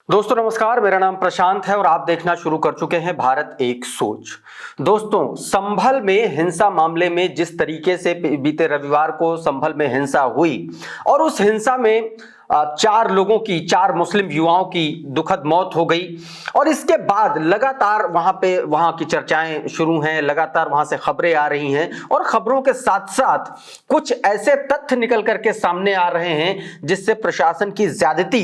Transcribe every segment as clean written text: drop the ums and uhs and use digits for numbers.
दोस्तों नमस्कार, मेरा नाम प्रशांत है और आप देखना शुरू कर चुके हैं भारत एक सोच। दोस्तों, संभल में हिंसा मामले में जिस तरीके से बीते रविवार को संभल में हिंसा हुई और उस हिंसा में चार लोगों की, चार मुस्लिम युवाओं की दुखद मौत हो गई और इसके बाद लगातार वहां की चर्चाएं शुरू हैं, लगातार वहां से खबरें आ रही हैं और खबरों के साथ साथ कुछ ऐसे तथ्य निकल करके सामने आ रहे हैं जिससे प्रशासन की ज्यादती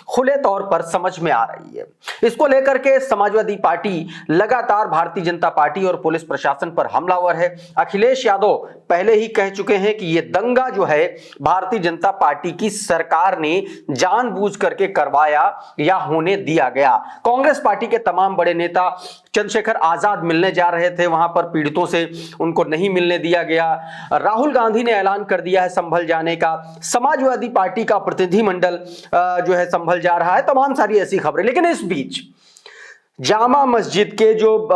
खुले तौर पर समझ में आ रही है। इसको लेकर के समाजवादी पार्टी लगातार भारतीय जनता पार्टी और पुलिस प्रशासन पर हमलावर है। अखिलेश यादव पहले ही कह चुके हैं कि यह दंगा जो है भारतीय जनता पार्टी की सरकार ने जानबूझ करके करवाया या होने दिया गया। कांग्रेस पार्टी के तमाम बड़े नेता चंद्रशेखर आजाद मिलने जा रहे थे वहां पर पीड़ितों से, उनको नहीं मिलने दिया गया। राहुल गांधी ने ऐलान कर दिया है संभल जाने का। समाजवादी पार्टी का प्रतिनिधिमंडल जो है संभल जा रहा है। तमाम सारी ऐसी खबरें, लेकिन इस बीच जामा मस्जिद के जो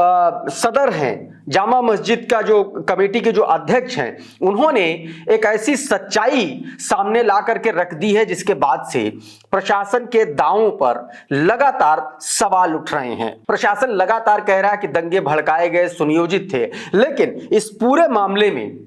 सदर हैं, जामा मस्जिद का जो कमेटी के जो अध्यक्ष हैं, उन्होंने एक ऐसी सच्चाई सामने ला करके रख दी है जिसके बाद से प्रशासन के दावों पर लगातार सवाल उठ रहे हैं। प्रशासन लगातार कह रहा है कि दंगे भड़काए गए, सुनियोजित थे, लेकिन इस पूरे मामले में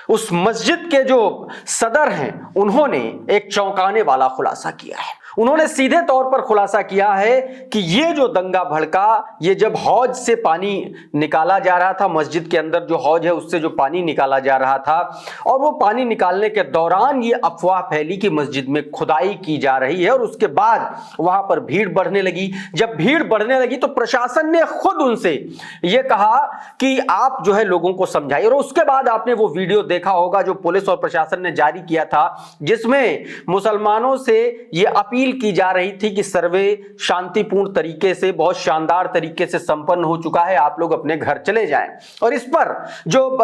उस मस्जिद के जो सदर हैं उन्होंने एक चौंकाने वाला खुलासा किया है। उन्होंने सीधे तौर पर खुलासा किया है कि ये जो दंगा भड़का, ये जब हौज से पानी निकाला जा रहा था, मस्जिद के अंदर जो हौज है उससे जो पानी निकाला जा रहा था और वो पानी निकालने के दौरान ये अफवाह फैली कि मस्जिद में खुदाई की जा रही है और उसके बाद वहां पर भीड़ बढ़ने लगी। जब भीड़ बढ़ने लगी तो प्रशासन ने खुद उनसे ये कहा कि आप जो है लोगों को समझाइए और उसके बाद आपने वो वीडियो देखा होगा जो पुलिस और प्रशासन ने जारी किया था, जिसमें मुसलमानों से ये अपील की जा रही थी कि सर्वे शांतिपूर्ण तरीके से, बहुत शानदार तरीके से संपन्न हो चुका है, आप लोग अपने घर चले जाएं। और इस पर जो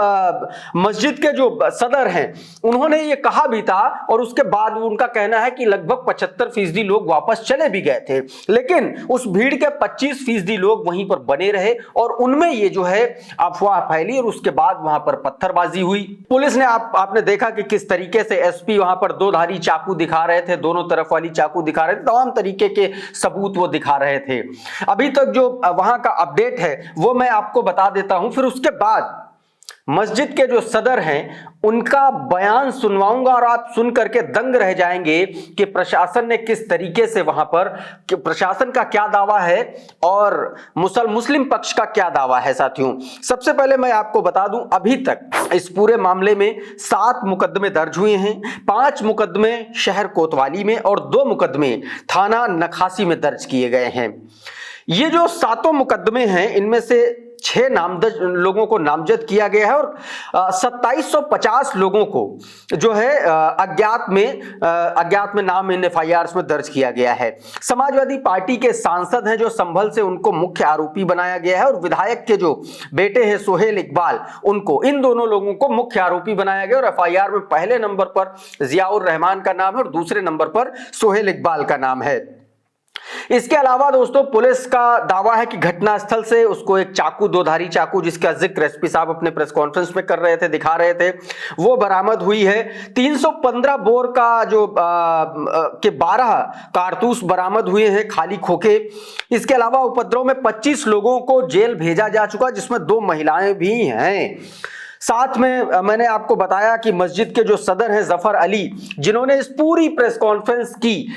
मस्जिद के जो सदर हैं उन्होंने ये कहा भी था और उसके बाद उनका कहना है कि लगभग 75% लोग वापस चले भी गए थे, लेकिन उस भीड़ के 25% लोग वहीं पर बने रहे और उनमें ये जो है अफवाह फैली और उसके बाद वहां पर पत्थरबाजी हुई। पुलिस ने आपने देखा कि किस तरीके से एसपी वहां पर दो धारी चाकू दिखा रहे थे, दोनों तरफ वाली चाकू दिखा रहे थे, तमाम तरीके के सबूत वो दिखा रहे थे। अभी तक जो वहां का अपडेट है वो मैं आपको बता देता हूं, फिर उसके बाद मस्जिद के जो सदर हैं उनका बयान सुनवाऊंगा और आप सुन करके दंग रह जाएंगे कि प्रशासन ने किस तरीके से वहां पर, कि प्रशासन का क्या दावा है और मुस्लिम पक्ष का क्या दावा है। साथियों, सबसे पहले मैं आपको बता दूं, अभी तक इस पूरे मामले में 7 मुकदमे दर्ज हुए हैं। 5 मुकदमे शहर कोतवाली में और 2 मुकदमे थाना नखासी में दर्ज किए गए हैं। ये जो 7 मुकदमे हैं इनमें से 6 नामजद लोगों को नामजद किया गया है और 2750 लोगों को जो है अज्ञात में नाम इन एफआईआर में दर्ज किया गया है। समाजवादी पार्टी के सांसद हैं जो संभल से, उनको मुख्य आरोपी बनाया गया है और विधायक के जो बेटे हैं सोहेल इकबाल, उनको, इन दोनों लोगों को मुख्य आरोपी बनाया गया और एफआईआर में पहले नंबर पर जियाउर रहमान का नाम है और दूसरे नंबर पर सोहेल इकबाल का नाम है। इसके अलावा दोस्तों, पुलिस का दावा है कि घटनास्थल से उसको एक चाकू, दोधारी चाकू, जिसका जिक्र एसपी साहब अपने प्रेस कॉन्फ्रेंस में कर रहे थे, दिखा रहे थे, वो बरामद हुई है। 315 बोर का जो के 12 कारतूस बरामद हुए हैं, खाली खोखे। इसके अलावा उपद्रव में 25 लोगों को जेल भेजा जा चुका, जिसमें 2 महिलाएं भी हैं। साथ में मैंने आपको बताया कि मस्जिद के जो सदर हैं जफर अली, जिन्होंने इस पूरी प्रेस कॉन्फ्रेंस की,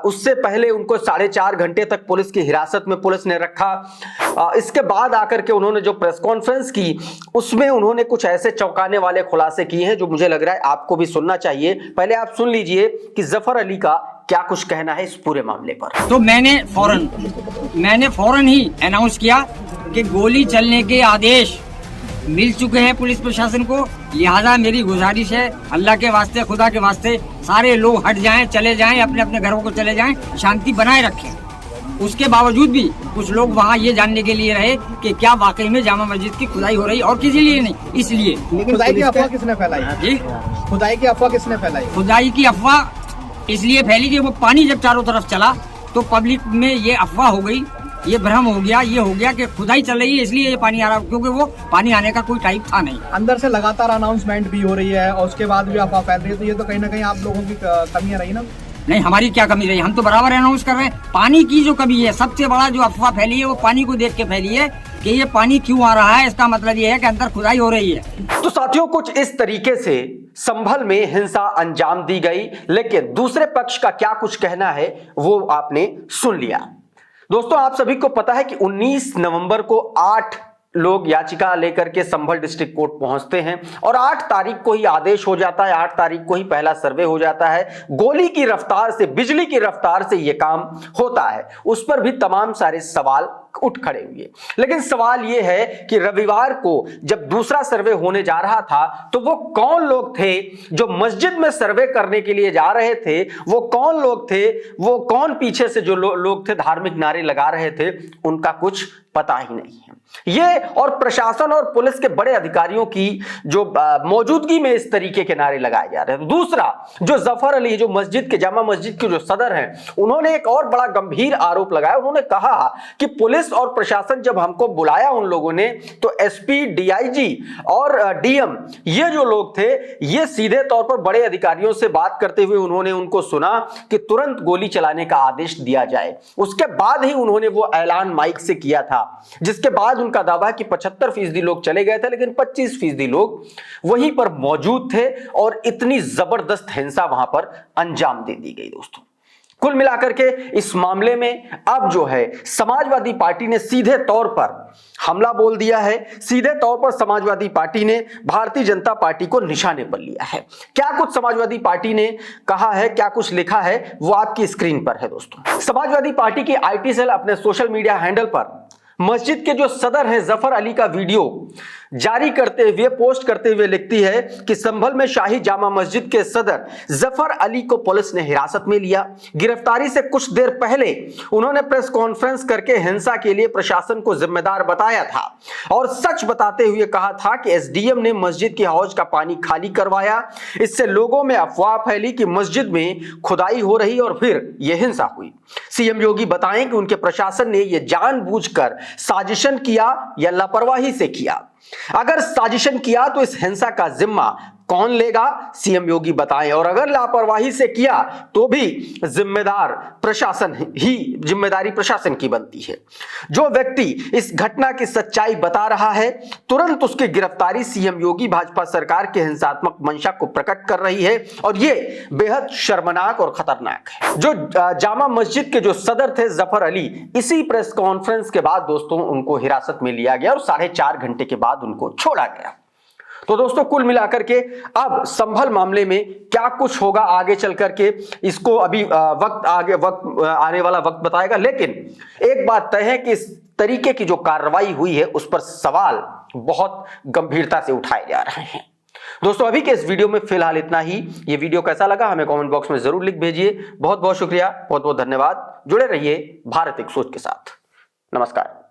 उससे पहले उनको 4.5 घंटे तक पुलिस की हिरासत में पुलिस ने रखा। इसके बाद आकर के उन्होंने जो प्रेस कॉन्फ्रेंस की उसमें उन्होंने कुछ ऐसे चौंकाने वाले खुलासे किए हैं जो मुझे लग रहा है आपको भी सुनना चाहिए। पहले आप सुन लीजिए कि जफर अली का क्या कुछ कहना है इस पूरे मामले पर। तो मैंने फौरन ही अनाउंस किया कि गोली चलने के आदेश मिल चुके हैं पुलिस प्रशासन को, लिहाजा मेरी गुजारिश है, अल्लाह के वास्ते, खुदा के वास्ते, सारे लोग हट जाएं, चले जाएं, अपने अपने घरों को चले जाएं, शांति बनाए रखें। उसके बावजूद भी कुछ लोग वहाँ ये जानने के लिए रहे कि क्या वाकई में जामा मस्जिद की खुदाई हो रही, और किसी लिए नहीं, इसलिए। खुदाई की अफवाह किसने फैलाई जी? खुदाई की अफवाह किसने फैलाई? खुदाई की अफवाह इसलिए फैली कि वो पानी जब चारों तरफ चला तो पब्लिक में ये अफवाह हो गई, ये भ्रम हो गया, ये हो गया कि खुदाई चल रही है इसलिए ये पानी आ रहा, क्योंकि वो पानी आने का कोई टाइम था नहीं। अंदर से लगातार अनाउंसमेंट भी हो रही है और उसके बाद भी अफवाह फैल रही है, तो ये तो कहीं ना कहीं आप लोगों की कमियां रही ना। नहीं, हमारी क्या कमी रही, हम तो बराबर अनाउंस कर रहे हैं। पानी की जो कमी है, सबसे बड़ा जो अफवाह फैली है वो पानी को देख के फैली है कि ये पानी क्यों आ रहा है। इसका मतलब ये है कि अंदर खुदाई हो रही है। तो साथियों, कुछ इस तरीके से संभल में हिंसा अंजाम दी गई, लेकिन दूसरे पक्ष का क्या कुछ कहना है वो आपने सुन लिया। दोस्तों, आप सभी को पता है कि 19 नवंबर को 8 लोग याचिका लेकर के संभल डिस्ट्रिक्ट कोर्ट पहुंचते हैं और 8 तारीख को ही आदेश हो जाता है, 8 तारीख को ही पहला सर्वे हो जाता है। गोली की रफ्तार से, बिजली की रफ्तार से यह काम होता है। उस पर भी तमाम सारे सवाल उठ खड़े हुए, लेकिन सवाल यह है कि रविवार को जब दूसरा सर्वे होने जा रहा था तो वो कौन लोग थे जो मस्जिद में सर्वे करने के लिए जा रहे थे, वो कौन लोग थे, वो कौन पीछे से जो लोग थे धार्मिक नारे लगा रहे थे, उनका कुछ पता ही नहीं है। ये और प्रशासन और पुलिस के बड़े अधिकारियों की जो मौजूदगी में इस तरीके के नारे लगाए जा रहे हैं। दूसरा, जो जफर अली, जो मस्जिद के जामा मस्जिद के जो सदर हैं, उन्होंने एक और बड़ा गंभीर आरोप लगाया। उन्होंने कहा कि पुलिस और प्रशासन जब हमको बुलाया उन लोगों ने, तो एसपी, डीआईजी और डीएम, ये जो लोग थे, ये सीधे तौर पर बड़े अधिकारियों से बात करते हुए उन्होंने उनको सुना कि तुरंत गोली चलाने का आदेश दिया जाए। उसके बाद ही उन्होंने वो ऐलान माइक से किया था, जिसके बाद उनका दावा है कि 75% लोग चले गए थे, लेकिन 25% लोग वहीं पर मौजूद थे और इतनी जबरदस्त हिंसा वहां पर अंजाम दे दी गई। दोस्तों, कुल मिलाकर के इस मामले में अब जो है समाजवादी पार्टी ने सीधे तौर पर हमला बोल दिया है। सीधे तौर पर समाजवादी पार्टी ने भारतीय जनता पार्टी को निशाने पर लिया है। क्या कुछ समाजवादी पार्टी ने कहा है, क्या कुछ लिखा है, वो आपकी स्क्रीन पर है। दोस्तों, समाजवादी पार्टी की आईटी सेल अपने सोशल मीडिया हैंडल पर मस्जिद के जो सदर हैं जफर अली का वीडियो जारी करते हुए, पोस्ट करते हुए लिखती है कि संभल में शाही जामा मस्जिद के सदर जफर अली को पुलिस ने हिरासत में लिया। गिरफ्तारी से कुछ देर पहले उन्होंने प्रेस कॉन्फ्रेंस करके हिंसा के लिए प्रशासन को जिम्मेदार बताया था और सच बताते हुए कहा था कि एसडीएम ने मस्जिद के हौज का पानी खाली करवाया। इससे लोगों में अफवाह फैली कि मस्जिद में खुदाई हो रही और फिर यह हिंसा हुई। सीएम योगी बताएं कि उनके प्रशासन ने यह जानबूझकर साजिशन किया या लापरवाही से किया। अगर साजिशन किया तो इस हिंसा का जिम्मा कौन लेगा, सीएम योगी बताएं, और अगर लापरवाही से किया तो भी जिम्मेदारी प्रशासन की बनती है। जो व्यक्ति इस घटना की सच्चाई बता रहा है, तुरंत उसकी गिरफ्तारी सीएम योगी भाजपा सरकार के हिंसात्मक मंशा को प्रकट कर रही है और यह बेहद शर्मनाक और खतरनाक है। जो जामा मस्जिद के जो सदर थे जफर अली, इसी प्रेस कॉन्फ्रेंस के बाद दोस्तों उनको हिरासत में लिया गया और 4.5 घंटे के बाद उनको छोड़ा गया। तो दोस्तों, कुल मिलाकर के अब संभल मामले में क्या कुछ होगा आगे चल करके, इसको अभी वक्त आने वाला वक्त बताएगा। लेकिन एक बात तय है कि इस तरीके की जो कार्रवाई हुई है उस पर सवाल बहुत गंभीरता से उठाए जा रहे हैं। दोस्तों, अभी के इस वीडियो में फिलहाल इतना ही। ये वीडियो कैसा लगा हमें कमेंट बॉक्स में जरूर लिख भेजिए। बहुत बहुत शुक्रिया, बहुत बहुत धन्यवाद। जुड़े रहिए भारत एक सोच के साथ। नमस्कार।